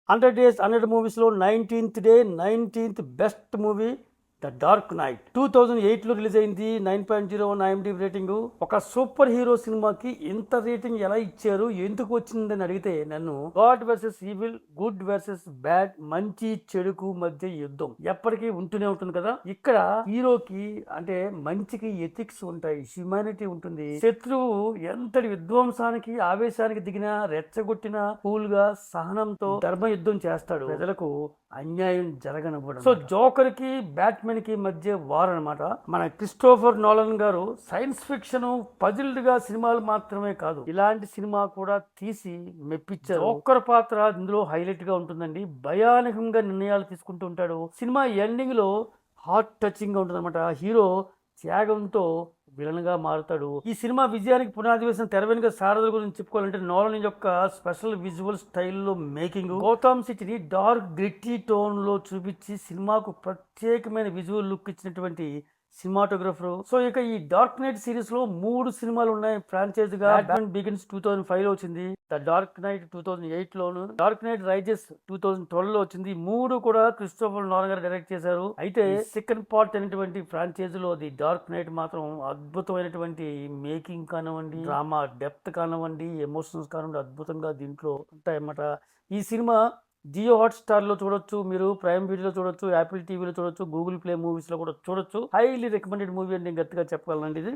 100 days 100 మూవీస్లో 19th day 19th best movie the dark knight 2008లో release అయింది. 9.01 IMDb rating. ఒక సూపర్ హీరో సినిమాకి ఇంత రేటింగ్ ఎలా ఇచ్చారు, ఎందుకు వచ్చిందని అడిగితే నన్ను God versus evil, good versus bad, మంచి చెడుకు మధ్య యుద్ధం ఎప్పటికీ ఉంటూనే ఉంటుంది కదా. ఇక్కడ హీరోకి అంటే మంచికి ఎథిక్స్ ఉంటాయి, హ్యుమానిటీ ఉంటుంది. శత్రువు ఎంతటి విధ్వంసానికి ఆవేశానికి దిగినా రెచ్చగొట్టిన కూల్ గా సహనంతో ధర్మ యుద్ధం చేస్తాడు, ప్రజలకు అన్యాయం జరగనివ్వడం. సో జోకర్ కి బ్యాట్మెన్ కి మధ్య వార్ అనమాట. మన క్రిస్టోఫర్ నోలన్ గారు సైన్స్ ఫిక్షన్ పజిల్డ్ గా సినిమాలు మాత్రమే కాదు, ఇలాంటి సినిమా కూడా తీసి మెప్పించారు. జోకర్ పాత్ర ఇందులో హైలైట్ గా ఉంటుందండి. భయానకంగా నిర్ణయాలు తీసుకుంటూ ఉంటాడు. సినిమా ఎండింగ్ లో హార్ట్ టచింగ్ గా ఉంటుంది అనమాట. హీరో త్యాగంతో విలన్ గా మారుతాడు. ఈ సినిమా విజయానికి పునాది వేసిన తెర వెనుక సారథుల గురించి చెప్పుకోవాలంటే నోలన్ యొక్క స్పెషల్ విజువల్ స్టైల్లో మేకింగ్, గౌతమ్ సిటీని డార్క్ గ్రిట్టి టోన్ లో చూపించి సినిమాకు ప్రత్యేకమైన విజువల్ లుక్ ఇచ్చినటువంటి సినిమాటోగ్రఫర్. సో ఇక ఈ డార్క్ నైట్ సిరీస్ లో 3 సినిమాలు ఉన్నాయి ఫ్రాంచైజ్ గా. బ్యాట్మన్ బిగిన్స్ 2005 లో వచ్చింది, ద డార్క్ నైట్ 2008 లోను, డార్క్ నైట్ రైజెస్ 2012 లో వచ్చింది. 3 కూడా క్రిస్టోఫర్ నోలన్ గారు డైరెక్ట్ చేశారు. అయితే సెకండ్ పార్ట్ అయినటువంటి ఫ్రాంచైజ్ లో ది డార్క్ నైట్ మాత్రం అద్భుతమైనటువంటి మేకింగ్ కానివ్వండి, డ్రామా డెప్త్ కానివ్వండి, ఎమోషన్స్ కానివ్వండి, అద్భుతంగా దీంట్లో ఉంటాయన్నమాట. ఈ సినిమా జియో హాట్స్టార్లో చూడొచ్చు, మీరు ప్రైమ్ వీడియోలో చూడొచ్చు, యాపిల్ టీవీలో చూడొచ్చు, గూగుల్ ప్లే మూవీస్లో కూడా చూడొచ్చు. హైలీ రికమెండెడ్ మూవీ అని నేను గట్టిగా చెప్పగలనండి ఇది.